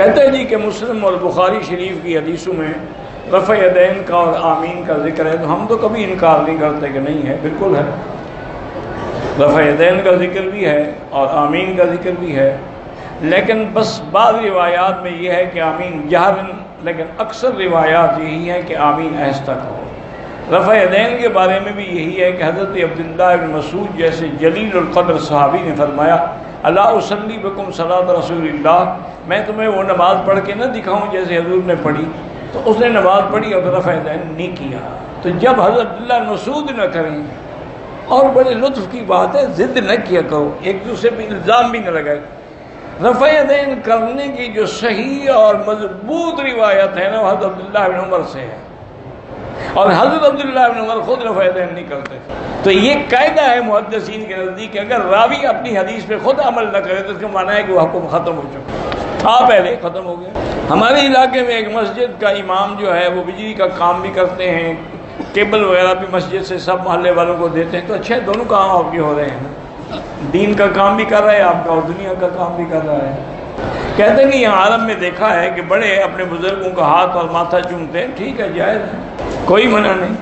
کہتے ہیں جی کہ مسلم اور بخاری شریف کی حدیثوں میں رفع یدین کا اور آمین کا ذکر ہے، تو ہم تو کبھی انکار نہیں کرتے کہ نہیں ہے، بالکل ہے، رفع یدین کا ذکر بھی ہے اور آمین کا ذکر بھی ہے، لیکن بس بعض روایات میں یہ ہے کہ آمین جہرن، لیکن اکثر روایات یہی ہے کہ آمین آہستہ کہو۔ رفع یدین کے بارے میں بھی یہی ہے کہ حضرت عبداللہ بن مسعود جیسے جلیل القدر صحابی نے فرمایا الا اصلی بکم صلاۃ رسول اللہ، میں تمہیں وہ نماز پڑھ کے نہ دکھاؤں جیسے حضور نے پڑھی، تو اس نے نماز پڑھی اور رفع یدین نہیں کیا۔ تو جب حضرت عبداللہ بن مسعود نہ کریں، اور بڑے لطف کی بات ہے، ضد نہ کیا کرو، ایک دوسرے پہ الزام بھی نہ لگائے۔ رفع یدین کرنے کی جو صحیح اور مضبوط روایت ہے نا، وہ حضرت عبداللہ بن عمر سے ہے، اور حضرت عبداللہ بن عمر خود رفع یدین نہیں کرتے۔ تو یہ قاعدہ ہے محدثین کے نزدیک کہ اگر راوی اپنی حدیث پہ خود عمل نہ کرے تو اس کا معنی ہے کہ وہ حکم ختم ہو چکا تھا، پہلے ختم ہو گیا۔ ہمارے علاقے میں ایک مسجد کا امام جو ہے وہ بجلی کا کام بھی کرتے ہیں، کیبل وغیرہ بھی مسجد سے سب محلے والوں کو دیتے ہیں، تو اچھا دونوں کام آپ کے ہو رہے ہیں نا، دین کا کام بھی کر رہا ہے آپ کا اور دنیا کا کام بھی کر رہا ہے۔ کہتے ہیں کہ یہاں عالم میں دیکھا ہے کہ بڑے اپنے بزرگوں کا ہاتھ اور ماتھا چومتے ہیں، ٹھیک ہے، جائز ہے، کوئی منع نہیں۔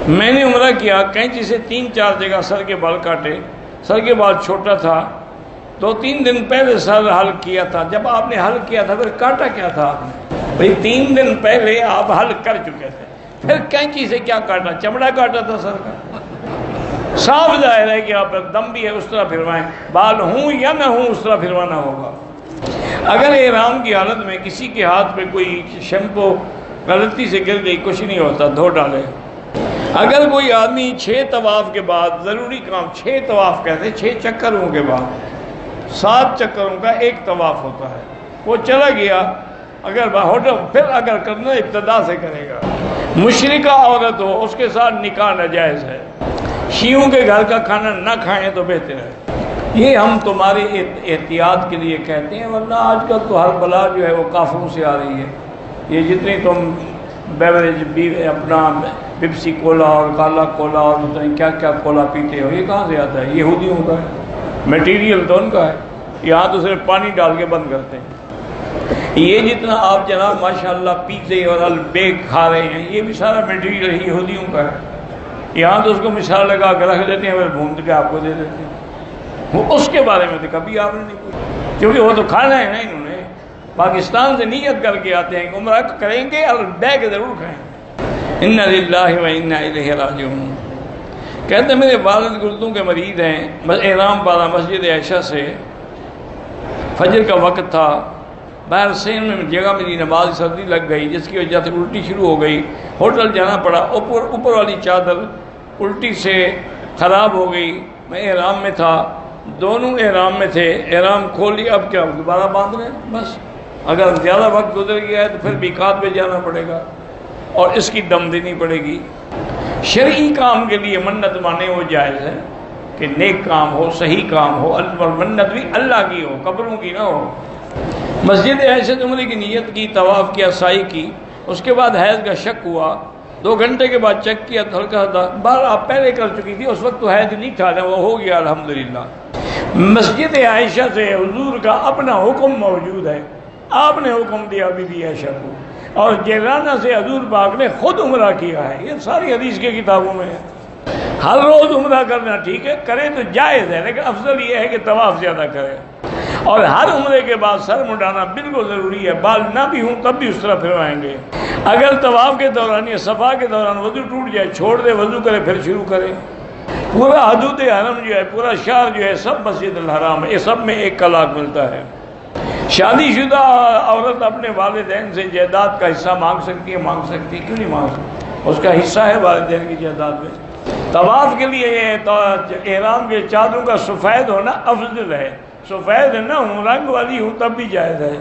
میں نے عمرہ کیا، کینچی سے 3-4 جگہ سر کے بال کاٹے، سر کے بال چھوٹا تھا، 2-3 دن پہلے سر حل کیا تھا۔ جب آپ نے حل کیا تھا پھر کاٹا کیا تھا آپ نے؟ بھئی 3 دن پہلے آپ حل کر چکے تھے، پھر کینچی سے کیا کاٹا؟ چمڑا کاٹا تھا سر کا۔ صاف ظاہر ہے کہ آپ پر دم بھی ہے، اس طرح پھروائیں، بال ہوں یا نہ ہوں اس طرح پھروانا ہوگا۔ اگر احرام کی حالت میں کسی کے ہاتھ پہ کوئی شیمپو غلطی سے گر گئی، کچھ نہیں ہوتا، دھو ڈالے۔ اگر کوئی آدمی 6 طواف کے بعد، ضروری کام 6 طواف کہتے ہیں، 6 چکروں کے بعد، 7 چکروں کا ایک طواف ہوتا ہے، وہ چلا گیا، اگر پھر اگر کرنا ابتدا سے کرے گا۔ مشرکہ عورت ہو، اس کے ساتھ نکاح ناجائز ہے، شیعوں کے گھر کا کھانا نہ کھائیں تو بہتر ہے۔ یہ ہم تمہاری احتیاط کے لیے کہتے ہیں، ورنہ آج کل تو ہر بلا جو ہے وہ کافروں سے آ رہی ہے۔ یہ جتنی تم بیوریج اپنا پپسی کولا اور کالا کولا اور کیا کیا کولا پیتے ہو، یہ کہاں سے آتا ہے؟ یہودیوں کا ہے، میٹیریل تو ان کا ہے، یہاں تو صرف پانی ڈال کے بند کرتے ہیں۔ یہ جتنا آپ جناب ماشاءاللہ پیزے اور البیک کھا رہے ہیں، یہ بھی سارا میٹیریل یہودیوں کا ہے، یہاں تو اس کو مثال لگا کے رکھ دیتے ہیں، پھر بھونٹ کے آپ کو دے دیتے ہیں۔ وہ اس کے بارے میں تو کبھی آپ نے نہیں پوچھا، کیونکہ وہ تو کھانا ہے نا، انہوں نے پاکستان سے نیت کر کے آتے ہیں کہ عمرہ کریں گے اور بیگ ضرور کھائیں گے۔ انا للہ و انا الیہ راجعون۔ کہتے ہیں میرے والد گردوں کے مریض ہیں، احرام باندھا مسجد عائشہ سے، فجر کا وقت تھا، باہر سین میں جگہ میری نماز سردی لگ گئی، جس کی وجہ سے الٹی شروع ہو گئی، ہوٹل جانا پڑا، اوپر والی چادر الٹی سے خراب ہو گئی، میں احرام میں تھا، دونوں احرام میں تھے، احرام کھول لیا، اب کیا دوبارہ باندھ رہے ہیں؟ بس اگر زیادہ وقت گزر گیا ہے تو پھر میقات پہ جانا پڑے گا اور اس کی دم دینی پڑے گی۔ شرعی کام کے لیے منت مانے وہ جائز ہے کہ نیک کام ہو، صحیح کام ہو، اور منت بھی اللہ کی ہو، قبروں کی نہ ہو۔ مسجد عائشہ عمرے کی نیت کی، طواف کیا، سعی کی، اس کے بعد حیض کا شک ہوا، 2 گھنٹے کے بعد چیک کیا تو ہلکا تھا، بار آپ پہلے کر چکی تھی، اس وقت تو حیض نہیں تھا نا، وہ ہو گیا الحمدللہ۔ مسجد عائشہ سے حضور کا اپنا حکم موجود ہے، آپ نے حکم دیا بی بی عائشہ کو، اور جیرانہ سے حضور پاک نے خود عمرہ کیا ہے، یہ ساری حدیث کے کتابوں میں ہے۔ ہر روز عمرہ کرنا ٹھیک ہے، کریں تو جائز ہے، لیکن افضل یہ ہے کہ طواف زیادہ کرے، اور ہر عمرے کے بعد سر مڈانا بالکل ضروری ہے، بال نہ بھی ہوں تب بھی اس طرح پھروائیں گے۔ اگر طواف کے دوران یا صفا کے دوران وضو ٹوٹ جائے، چھوڑ دے، وضو کرے، پھر شروع کرے۔ پورا حدود حرم جو ہے، پورا شہر جو ہے، سب مسجد الحرام ہے، یہ سب میں 1 لاکھ ملتا ہے۔ شادی شدہ عورت اپنے والدین سے جائیداد کا حصہ مانگ سکتی ہے، مانگ سکتی ہے، کیوں نہیں مانگ سکتی؟ اس کا حصہ ہے والدین کی جائیداد میں۔ طواف کے لیے احرام کے چادروں کا سفید ہونا افضل ہے، سفید نہ ہوں، رنگ والی ہوں تب بھی جائز ہے،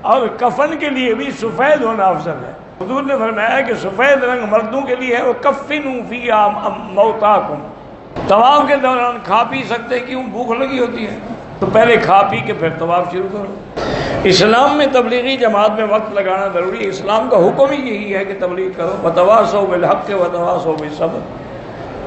اور کفن کے لیے بھی سفید ہونا افضل ہے۔ حضور نے فرمایا کہ سفید رنگ مردوں کے لیے ہے، وہ کفنوا فیہا موتاکم۔ طواف کے دوران کھا پی سکتے، کیوں؟ بھوک لگی ہوتی ہے تو پہلے کھا پی کے پھر طواف شروع کرو۔ اسلام میں تبلیغی جماعت میں وقت لگانا ضروری ہے، اسلام کا حکم ہی یہی ہے کہ تبلیغ کرو، وتواصوا بالحق وتواصوا بالصبر۔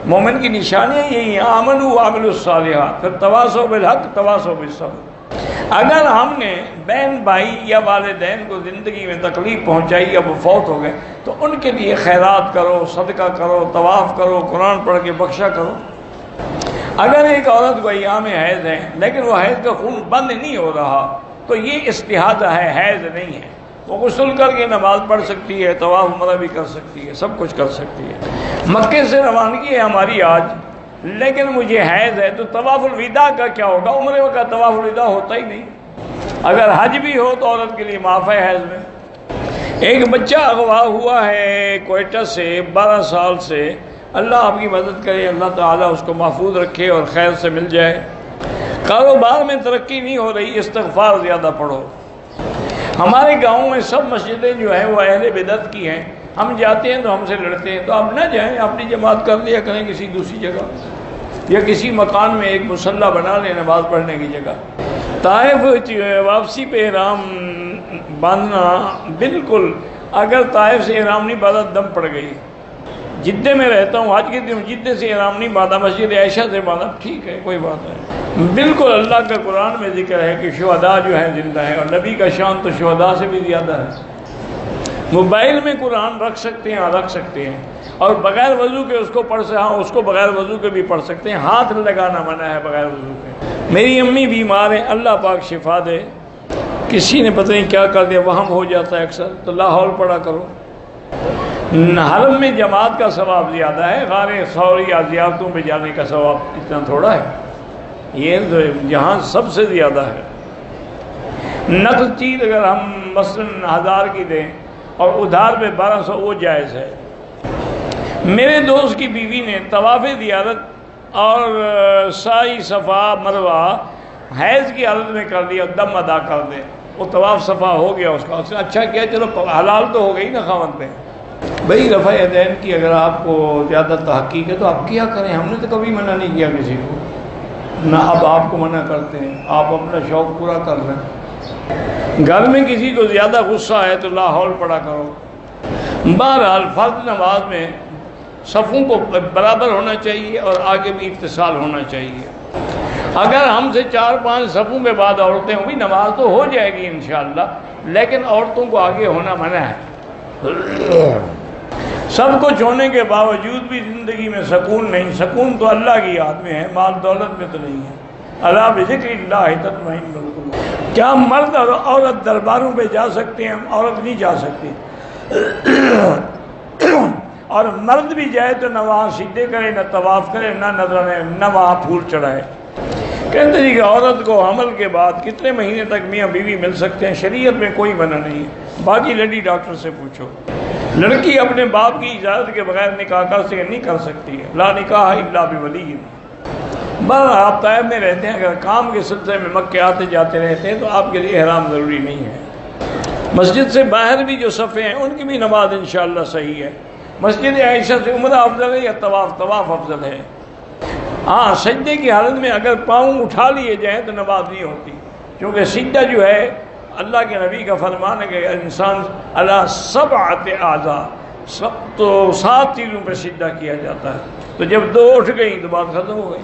مومن کی نشانیاں یہی ہیں، آمنوا وعملوا الصالحات، پھر تواصوا بالحق تواصوا بالصبر۔ اگر ہم نے بہن بھائی یا والدین کو زندگی میں تکلیف پہنچائی یا وہ فوت ہو گئے تو ان کے لیے خیرات کرو، صدقہ کرو، طواف کرو، قرآن پڑھ کے بخشا کرو۔ اگر ایک عورت کو ایام حیض ہے لیکن وہ حیض کا خون بند نہیں ہو رہا تو یہ استحاضہ ہے، حیض نہیں ہے۔ وہ غسل کر کے نماز پڑھ سکتی ہے، طواف عمرہ بھی کر سکتی ہے، سب کچھ کر سکتی ہے۔ مکے سے روانگی ہے ہماری آج، لیکن مجھے حیض ہے تو طواف الوداع کا کیا ہوگا؟ عمرے کا طواف الوداع ہوتا ہی نہیں۔ اگر حج بھی ہو تو عورت کے لیے معاف ہے حیض میں۔ ایک بچہ اغوا ہوا ہے کوئٹہ سے 12 سال سے، اللہ آپ کی مدد کرے، اللہ تعالیٰ اس کو محفوظ رکھے اور خیر سے مل جائے۔ کاروبار میں ترقی نہیں ہو رہی، استغفار زیادہ پڑھو۔ ہمارے گاؤں میں سب مسجدیں جو ہیں وہ اہل بدعت کی ہیں، ہم جاتے ہیں تو ہم سے لڑتے ہیں، تو آپ نہ جائیں، اپنی جماعت کر لیا کریں کسی دوسری جگہ، یا کسی مکان میں ایک مصلی بنا لیں نماز پڑھنے کی جگہ۔ طائف واپسی پہ احرام باندھنا، بالکل اگر طائف سے احرام نہیں باندھا دم پڑ گئی۔ جدہ میں رہتا ہوں، آج کے دن جدہ سے احرام نہیں باندھا، مسجد عائشہ سے باندھا، ٹھیک ہے کوئی بات نہیں۔ بالکل اللہ کا قرآن میں ذکر ہے کہ شہداء جو ہیں زندہ ہیں، اور نبی کا شان تو شہداء سے بھی زیادہ ہے۔ موبائل میں قرآن رکھ سکتے ہیں، رکھ سکتے ہیں، اور بغیر وضو کے اس کو پڑھ سکتے ہیں، اس کو بغیر وضو کے بھی پڑھ سکتے ہیں، ہاتھ لگانا منع ہے بغیر وضو کے۔ میری امی بیمار ہیں، اللہ پاک شفا دے، کسی نے پتہ نہیں کیا کر دیا، وہم ہو جاتا ہے اکثر، تو لا حول پڑھا کرو۔ حرم میں جماعت کا ثواب زیادہ ہے، غار ثور یا زیارتوں میں جانے کا ثواب اتنا تھوڑا ہے، یہ جہاں سب سے زیادہ ہے۔ نقد چیز اگر ہم مثلاً 1000 کی دیں اور ادھار پہ 1200، وہ جائز ہے۔ میرے دوست کی بیوی نے طواف زیارت اور سعی صفا مروہ حیض کی حالت میں کر دیا، دم ادا کر دے، وہ طواف صفا ہو گیا اس کا، اس نے اچھا کیا، چلو حلال تو ہو گئی نا خاوند پہ۔ بھئی رفع یدین کی اگر آپ کو زیادہ تحقیق ہے تو آپ کیا کریں، ہم نے تو کبھی منع نہیں کیا کسی کو، نہ اب آپ کو منع کرتے ہیں، آپ اپنا شوق پورا کر رہے ہیں۔ گھر میں کسی کو زیادہ غصہ ہے تو لا حول پڑھا کرو۔ بہرحال فرض نماز میں صفوں کو برابر ہونا چاہیے اور آگے بھی اتصال ہونا چاہیے۔ اگر ہم سے 4-5 صفوں کے بعد عورتیں ہوئی، نماز تو ہو جائے گی انشاءاللہ، لیکن عورتوں کو آگے ہونا منع ہے۔ سب کچھ ہونے کے باوجود بھی زندگی میں سکون نہیں۔ سکون تو اللہ کی یاد میں ہے، مال دولت میں تو نہیں ہے۔ الا بذکر اللہ تطمئن القلوب۔ کیا مرد اور عورت درباروں پہ جا سکتے ہیں؟ عورت نہیں جا سکتی، اور مرد بھی جائے تو نہ وہاں سجدے کرے، نہ طواف کرے، نہ نذرانے، نہ وہاں پھول چڑھائے۔ کہتے ہیں کہ عورت کو حمل کے بعد کتنے مہینے تک میاں بیوی مل سکتے ہیں، شریعت میں کوئی منع نہیں ہے، باقی لیڈی ڈاکٹر سے پوچھو۔ لڑکی اپنے باپ کی اجازت کے بغیر نکاح نہیں کر سکتی ہے، لا نکاح الا بولی۔ بس آپ طائف میں رہتے ہیں، اگر کام کے سلسلے میں مکے آتے جاتے رہتے ہیں تو آپ کے لیے احرام ضروری نہیں ہے۔ مسجد سے باہر بھی جو صفیں ہیں ان کی بھی نماز انشاءاللہ صحیح ہے۔ مسجد عائشہ سے عمرہ افضل ہے یا طواف افضل ہے؟ ہاں، سجدے کی حالت میں اگر پاؤں اٹھا لیے جائیں تو نماز نہیں ہوتی، کیونکہ سجدہ جو ہے اللہ کے نبی کا فرمان ہے کہ انسان اللہ 7 اعضاء، سب تو 7 چیزوں پہ سجدہ کیا جاتا ہے، تو جب 2 اٹھ گئی تو بات ختم ہو گئی۔